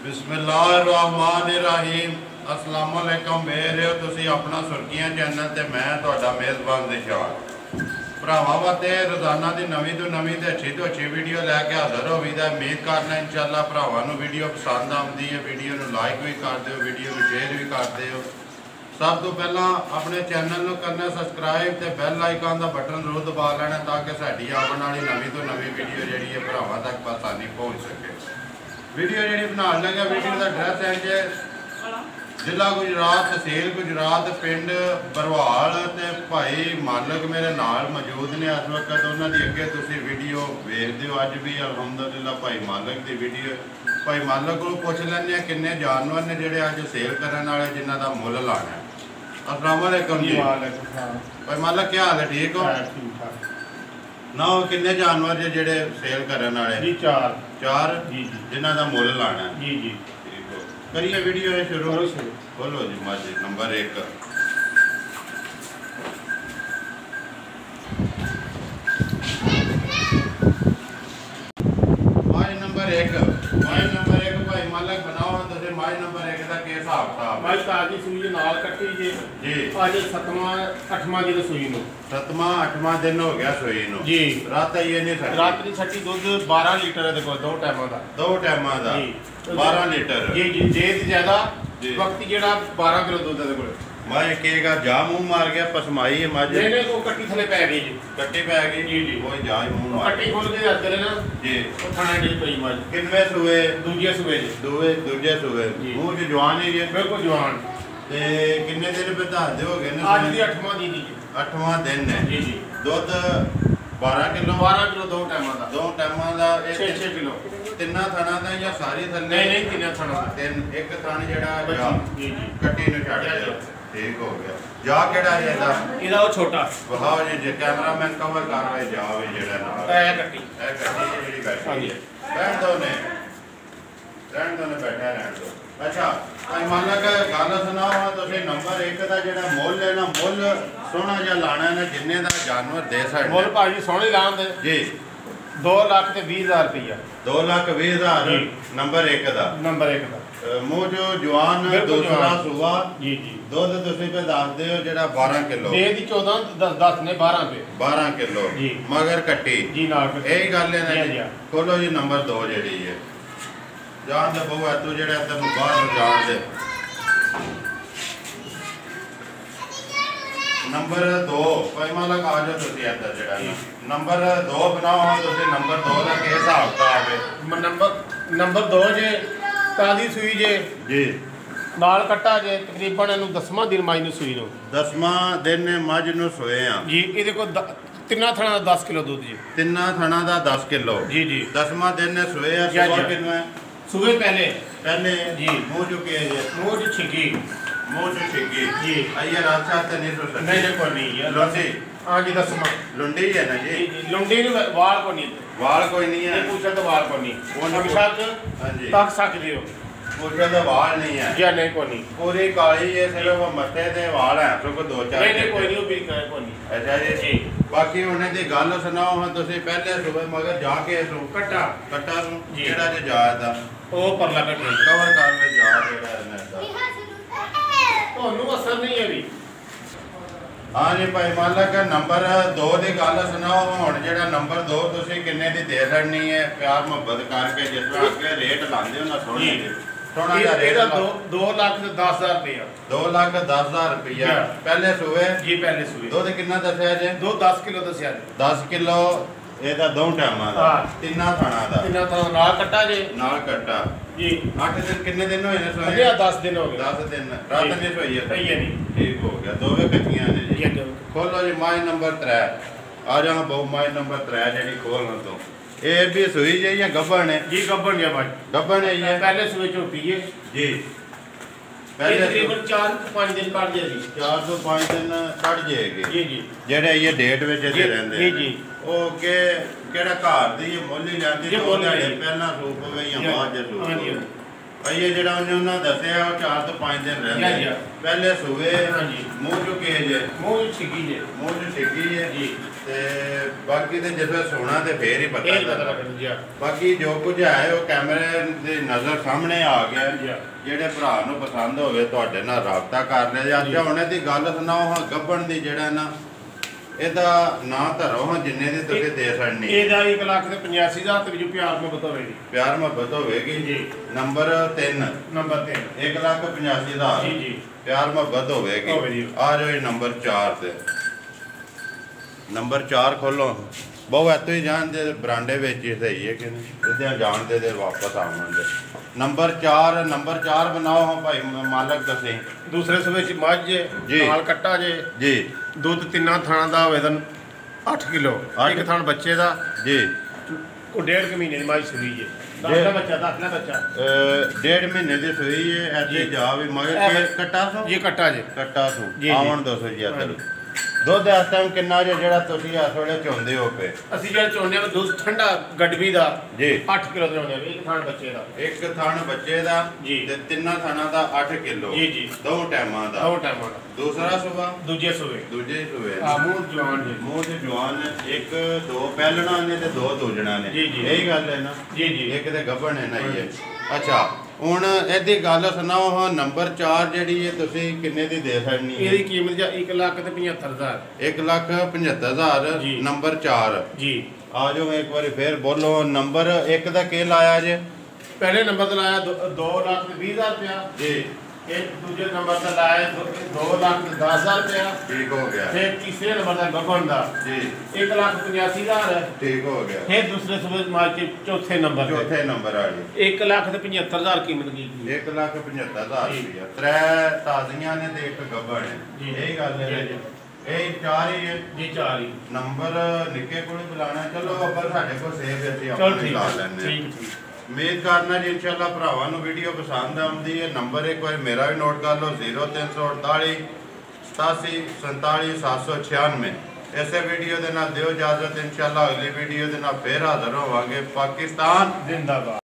बिस्मिल्लाहिर्रहमानिर्रहीम। अस्सलाम वालेकुम। मेरे हो तुसी अपना सुर्खियां चैनल ते मैं तुहाडा मेज़बान दिशान भरावां वास्ते रोज़ाना की नवीं तो नवीं ते अच्छी तो अच्छी वीडियो लैके हाज़र हो भी उम्मीद करना इंशाअल्लाह भरावां नूं वीडियो पसंद आती है। वीडियो नूं लाइक भी कर दो, वीडियो नूं शेयर भी कर दो। सब तो पहला अपने चैनल नूं करना सबसक्राइब ते बैल आइकन का बटन जरूर दबा लेना ताकि साडी आने वाली नवीं तो नवीं वीडियो जिहड़ी है भरावां तक आसानी पहुँच सके। वीडियो जी बना लगे वीडियो का एड्रैस है जे जिला गुजरात, तहसील गुजरात, पिंड बरवाल ते भाई मालक मेरे नाल मौजूद ने इस वक्त। उन्होंने अगे तुम वीडियो वेखते हो। अज भी अलहमदुलिल्लाह भाई मालक की वीडियो भाई मालक को पुछ लें किन्ने जानवर ने जोड़े अज सेल करने वाले जिन्हों का मुल लाना है। अस्सलाम वालेकुम जी। भाई मालक क्या हाल है? ठीक हो ना? किन्ने जानवर जे जेडे सेल करने वाले? चार जिन्हों का मुल लाना है जी। ठीक हो, करिए वीडियो है शुरू। बोलो जी। मज नंबर 1 माज नंबर 1 भाई मालक बनाओ तो माज नंबर 1 का क्या हिसाब किताब? भाई ताजी सूई नाल कट्टी जी अज 7वां 8वां दिन सूई नु। 7वां 8वां दिन हो गया सूई नु जी। रात आई नहीं सकी? रात नहीं सटी। दुध 12 लीटर है देखो, 2 टाइम का 12 लीटर जी जी। जे ज्यादा वक्त जेड़ा 12 किलो दूध है देखो। मैं कहेगा जा मुंह मार गया पसमाई है मज? नहीं नहीं, वो कट्टी थले पै गई जी। कट्टी पै गई जी जी। कोई जा मुंह मार कट्टी खोल के रख देना जी। वो खाना नहीं पई मज। किन्ने सुए? दूजे सुबह जी। दूजे सुए मुंह च जवान ही है बिल्कुल जवान। ते किन्ने दिन पे दस हो गए? आज दी 8वां दिन जी। 8वां दिन है जी जी। दुध 12 किलो 2 टाइम का 2 टाइमां दा 6 किलो। तिन्ना थाना दा या सारी थल्ले? नहीं नहीं, तिन्ना थाना दा। एक थान जेड़ा जी जी कट्टी नु छड़ दिया। ठीक हो गया। जा केड़ा है एदा? एदा वो छोटा वहाओ जी जे कैमरामैन कवर कर रहे जा वे जेड़ा नाल ए कट्टी जेड़ी बैठी है रहन दो ने बैठा रहन दो। अच्छा भाई मालक गल सुनाओ तुसीं नंबर 1 का जेड़ा मुल है ना, मुल सोहना जिहा लाना है ना जिन्ने दा जानवर दे सकदे? मुल भाजी सोहने लान दे जी 2,20,000 रुपया। 2,20,000 नंबर 1 का। नंबर 1 का मूँह जो जवान दूसरा सुबा जी जी। दुध तुसीं पे दसदे हो जेड़ा 12 किलो दे दी 14 10 ने 12 पे 12 किलो जी। मगर कट्टी जी नाल कट्टी। यही गल है ना जी, जी। जी। खोलो जी नंबर 2 जेड़ी है जान दे बहु तू जेड़ा तेन बाहर जान दे। नंबर 2 भाई मालक आ जाओ तुसीं इधर जेड़ा नंबर 2 बनाओ तुसीं। नंबर 2 का क्या हिसाब किताब है? नंबर 2 जे ताजी सूई जे जी नाल कट्टा जे तकरीबन इनू 10वां दिन मज नू सूई नु। 10वां दिन मज नू सोए आ जी। ਇਹਦੇ ਕੋਲ ਤਿੰਨਾਂ ਥਣਾ ਦਾ 10 ਕਿਲੋ ਦੁੱਧ ਜੀ। तिन्ना थना का 10 किलो जी जी। 10वां दिन ने सोए आ। जी, सुबह जी। किन्नू है? ਸੂਬੇ ਪਹਿਲੇ पहले जी। मुँह चुके जे ਮੂੰਹ ਚ ਛਿੱਗੀ। मुँह चु छिगी जी। आइए रात साथ नहीं सो सकते? ਨਹੀਂ ਨਹੀਂ ਕੋਈ ਨਹੀਂ ਯਾਰ। लुंडी ਹਾਂ जी 10ਵਾਂ लुंडी है ना जी? ਜੀ ਜੀ। ਲੁੰਡੀ ਨੂੰ ਵਾਲ ਕੋ ਨਹੀਂ वाल कोई नहीं है? ਇਹ ਪੁੱਛਾ ਤਾਂ ਵਾਲ ਕੋ ਨਹੀਂ ਉਹ ਨਹੀਂ ਹਮੇਸ਼ਾ हाँ जी ਤੱਕ ਸਕਦੇ ਹੋ पूछे तो वाल नहीं है? ਜਾਂ ਨਹੀਂ ਕੋ ਨਹੀਂ। पूरी काली है सिर्फ मत्थे ते वाल है तो को 2-4 ਨਹੀਂ ਨਹੀਂ ਕੋਈ ਨਹੀਂ ਉਹ ਵੀ ਕਰੇ ਕੋ नहीं। अच्छा जी जी। बाकी उन्हें दी गल सुनाओ हाँ तुसीं पहले सुबह मगर जाके सो कट्टा कट्टा सो जी। जेड़ा जे जाया था ਉਹ ਪਰਲਾ ਕੱਟਣਾ कवर कर में जा जेड़ा इन्हें दा। ਤੁਹਾਨੂੰ ਅਸਰ ਨਹੀਂ ਹੈ ਵੀ। हाँ जी भाई मालक नंबर 2 की गल सुनाओ हुण जेड़ा नंबर 2 तुसीं किन्ने दी दे लड़नी है प्यार मुहब्बत करके जिस तरह अगे रेट लांदे हो ना सोहने दे सोहना दा रेट ਇਹਦਾ 2,10,000 रुपया। 2,10,000 रुपया जी। पहले सुबह जी पहले सूबे दुध किन्ना दस्या जे? 10 किलो दसिया जी। 10 किलो ਇਹਦਾ ਦੋ ਟਾਈਮਾਂ ਦਾ ਹਾਂ। ਤਿੰਨਾਂ ਥਾਣਾ ਦਾ ਤਿੰਨਾਂ ਤਾਂ ਨਾਲ ਕੱਟਾ ਜੇ ਨਾਲ ਕੱਟਾ ਜੀ। 8 ਦਿਨ ਕਿੰਨੇ ਦਿਨ ਹੋਏ ਨੇ ਸੋਏ? ਅਜੇ 10 ਦਿਨ ਹੋ ਗਏ। 10 ਦਿਨ ਰਾਤ ਜੀ। ਨਹੀਂ ਸੋਈ ਹੈ? ਸਹੀ ਹੈ ਨਹੀਂ। ਠੀਕ ਹੋ ਗਿਆ। ਦੋਵੇਂ ਕੱਚੀਆਂ ਨੇ ਜੀ। ਜੀ ਜੀ। ਖੋਲੋ ਜੀ ਮਾਈ ਨੰਬਰ 3 ਆ ਜਾਣਾ ਬਹੁ ਮਾਈ ਨੰਬਰ 3 ਜਿਹੜੀ ਖੋਲਣ ਤੋਂ ਇਹ ਵੀ ਸੂਈ ਜੇ ਜਾਂ ਗੱਭਣ ਹੈ? ਜੀ ਗੱਬਣ ਗਿਆ ਭਾਈ। ਗੱਭਣ ਹੈ ਇਹ ਪਹਿਲੇ ਸੂਏ ਝੋਟੀ ਹੈ ਜੀ। ਇਹ ਪਹਿਲੇ ਤਕਰੀਬਨ 4-5 ਦਿਨ ਕੱਢ ਜੇ ਜੀ। 4 ਤੋਂ 5 ਦਿਨ ਕੱਢ ਜਾਏਗੀ ਜੀ ਜੀ। ਜਿਹੜੇ ਇਹ ਡੇਟ ਵਿੱਚ ਇੱਥੇ ਰਹਿੰਦੇ ਜੀ ਜੀ। ਉਹ ਕਿ ਕਿਹੜਾ ਘਰ ਦੀ ਇਹ ਮੁੱਲ ਹੀ ਲੈਂਦੀ ਜੀ, ਦੋ ਮੁੱਲ ਦਿਹਾੜੇ ਹੀ। ਪਹਿਲਾਂ ਸੂਪ ਹੋਵੇ ਜਾਂ ਜੀ। ਬਾਅਦ ਚ ਸੂਪ ਹਾਂਜੀ। ਹੋਵੇ। ਭਾਈ ਇਹ ਜਿਹੜਾ ਉਹਨਾਂ ਦੱਸਿਆ ਉਹ 4 ਤੋਂ 5 ਦਿਨ ਜੀ, ਰਹਿੰਦੇ ਜੀ। ਪਹਿਲੇ ਸੂਏ ਹਾਂਜੀ। ਮੂੰਹ ਚੁੱਕੇ ਜੇ ਮੂੰਹ ਛਿੱਗੀ ਜੇ ਮੂੰਹ ਚ ਛਿੱਗੀ ਹੈ ਜੀ। ਤੇ ਬਾਕੀ ਤੇ ਜਦੋਂ ਸੋਣਾ ਤੇ ਫੇਰ ਹੀ ਪਤਾ ਇਹ ਪਤਾ ਲੱਗਦਾ। ਲੱਗਦਾ ਜੀ। ਬਾਕੀ ਜੋ ਕੁਝ ਹੈ ਉਹ ਕੈਮਰੇ ਦੀ ਨਜ਼ਰ ਸਾਹਮਣੇ ਆ ਗਿਆ। ਜੀ। ਜਿਹੜੇ ਭਰਾ ਨੂੰ ਪਸੰਦ ਹੋਵੇ ਤੁਹਾਡੇ ਨਾਲ ਰਾਬਤਾ ਕਰ ਲਿਆ ਜਾਂ ਅੱਛਾ ਹੁਣੇ ਦੀ ਗੱਲ ਸੁਣਾਓ ਹਾਂ ਗੱਬਣ ਦੀ ਜਿਹੜਾ ਨਾ ਇਹਦਾ ਨਾਂ ਧਰੋ ਹਾਂ ਜਿੰਨੇ ਦੀ ਤੁਸੀਂ ਦੇ ਸਕਣੀ। ਇਹਦਾ 1,85,000 ਤੇ ਵੀ ਪਿਆਰ ਮੁਹੱਬਤ ਹੋਵੇਗੀ। ਪਿਆਰ ਮੁਹੱਬਤ ਹੋਵੇਗੀ ਜੀ। ਨੰਬਰ 3 ਨੰਬਰ 3 1,85,000 ਜੀ ਜੀ ਪਿਆਰ ਮੁਹੱਬਤ ਹੋਵੇਗੀ। ਆ ਜਾਓ ਇਹ ਨੰਬਰ 4 ਤੇ ਨੰਬਰ 4 ਖੋਲੋ ਬਹੁ ਐਤੋਂ ਹੀ ਜਾਣ ਦੇ ਬਰਾਂਡੇ ਵਿੱਚ ਹੀ ਸਹੀ ਹੈ ਕਿ ਨਹੀਂ ਇਹਦੇ ਜਾਣ ਦੇ ਵਾਪਸ ਆਵਾਂਗੇ। ਨੰਬਰ 4 ਬਣਾਓ ਹਾਂ ਭਾਈ ਮਾਲਕ ਤੁਸੀਂ। ਦੂਸਰੇ ਸੂਬੇ ਚ ਮੱਝ ਜੀ। ਨਾਲ ਕੱਟਾ ਜੇ ਜੀ ਦੁੱਧ ਤਿੰਨਾਂ ਥਾਣਾ ਦਾ ਹੋਵੇ ਤਾਂ 8 ਕਿਲੋ ਇੱਕ ਥਾਣ ਬੱਚੇ ਦਾ ਜੀ ਕੋ 1.5 ਮਹੀਨੇ ਦੀ ਮੱਝ ਸੂਈ ਜੇ 10 ਦਾ ਬੱਚਾ 10 ਦਾ ਬੱਚਾ 1.5 ਮਹੀਨੇ ਦੀ ਸੂਈ ਹੈ ਐਤੇ ਜਾ ਵੀ ਮਗਰ ਕੇ ਕੱਟਾ ਸੋ ਇਹ ਕੱਟਾ ਜੇ ਕੱਟਾ ਸੋ ਜੀ। ਆਵਣ 200 ਜੀ ਇੱਧਰ ਦੁੱਧ ਇਸ ਟਾਈਮ ਕਿੰਨਾ ਜੇ ਜਿਹੜਾ ਤੁਸੀਂ ਇਸ ਵੇਲੇ ਚੋਂਦੇ ਹੋ ਪਏ? ਅਸੀਂ ਜਿਹੜਾ ਚੋਣਿਆ ਦੁੱਧ ਠੰਡਾ ਗੜਬੀ ਦਾ ਜੀ 8 ਕਿਲੋ ਦਾ ਹੋਣਾ ਇੱਕ ਥਾਣ ਬੱਚੇ ਦਾ ਇੱਕ ਥਣ ਬੱਚੇ ਦਾ ਜੀ। ਤੇ ਤਿੰਨਾਂ ਥਣਾਂ ਦਾ 8 ਕਿਲੋ ਜੀ ਜੀ ਦੋ ਟਾਈਮਾਂ ਦਾ। ਦੋ ਟਾਈਮਾਂ ਦਾ ਦੂਸਰਾ ਸੁਬਾ ਦੂਜੇ ਸੂਬੇ ਦੂਜੇ ਸੂਏ ਆ ਮੂੰਹ ਜਵਾਨ ਜੀ ਮੂੰਹ ਤੇ ਜਵਾਨ ਇੱਕ ਦੋ ਪਹਿਲਣਾ ਨੇ ਤੇ ਦੋ ਦੂਜਣਾ ਨੇ। ਜੀ, ਜੀ। ਇਹੀ ਗੱਲ ਹੈ ਨਾ। ਜੀ ਜੀ ਇੱਕ ਤੇ ਗੱਭਣ ਹੈ ਨਾ ਹੀ ਹੈ। ਅੱਛਾ ਹੁਣ ਇਹਦੀ ਗੱਲ ਸੁਣਾਓ ਹਾਂ ਨੰਬਰ 4 ਜਿਹੜੀ ਹੈ ਤੁਸੀਂ ਕਿੰਨੇ ਦੀ ਦੇ ਸਕਣੀ ਹੈ? ਇਹਦੀ ਕੀਮਤ ਜਾਂ 1,75,000 1,75,000 ਜੀ। ਨੰਬਰ 4 ਜੀ। ਆ ਜਾਓ ਇੱਕ ਵਾਰੀ ਫੇਰ ਬੋਲੋ ਨੰਬਰ 1 ਦਾ ਕੀ ਲਾਇਆ ਜੇ? ਪਹਿਲੇ ਨੰਬਰ ਤੇ ਲਾਇਆ 2,20,000 ਰੁਪਇਆ। ਜੀ ਇਹ ਦੂਜੇ ਨੰਬਰ ਤੇ ਲਾਇਆ 2,10,000 ਰੁਪਇਆ। ਠੀਕ ਹੋ ਗਿਆ। ਫਿਰ ਤੀਸਰੇ ਨੰਬਰ ਦਾ ਗੱਭਣ ਦਾ ਜੀ 1,85,000 ਠੀਕ ਹੋ ਗਿਆ। ਫਿਰ ਦੂਸਰੇ ਸੂਬੇ ਮਾਲ ਚ ਚੌਥੇ ਨੰਬਰ ਤੇ ਚੌਥੇ ਨੰਬਰ ਵਾਲੀ 1,75,000 ਕੀਮਤ ਕੀਤੀ 1,75,000 ਜੀ। ਰੁਪਇਆ। ਤਰੇ ਤਾਜ਼ੀਆਂ ਨੇ ਤੇ ਇੱਕ ਗੱਭਣ ਹੈ। ਜੀ। ਇਹੀ ਗੱਲ ਹੈ ਜੀ। ਇਹ 4 ਹੀ ਹੈ। ਜੀ 4 ਹੀ ਨੰਬਰ ਨਿੱਕੇ ਕੋਲ ਬੁਲਾਣਾ ਚਲੋ ਆਪਾਂ ਸਾਡੇ ਕੋਲ ਸੇਵ ਹੈ ਅਸੀਂ ਚਲ ਆਪਣੇ ਠੀਕ ਲਾ ਹੈ ਲੈਂਦੇ ਹਾਂ। ਠੀਕ ਠੀਕ ਉਮੀਦ ਕਰਨਾ ਜੀ ਇਨਸ਼ਾਅੱਲਾ ਭਰਾਵਾਂ ਨੂੰ ਵੀਡੀਓ ਪਸੰਦ ਆਉਂਦੀ ਹੈ। ਨੰਬਰ ਇੱਕ ਵਾਰ ਮੇਰਾ ਵੀ ਨੋਟ ਕਰ ਲਓ 0348 87 47 796। ਇਸੇ ਵੀਡੀਓ ਦੇ ਨਾਲ ਦਿਓ ਇਜਾਜ਼ਤ। ਇਨਸ਼ਾਅੱਲਾ ਅਗਲੀ ਵੀਡੀਓ ਦੇ ਨਾਲ ਫੇਰ ਹਾਜ਼ਰ ਹੋਵਾਂਗੇ। ਪਾਕਿਸਤਾਨ ਜ਼ਿੰਦਾਬਾਦ।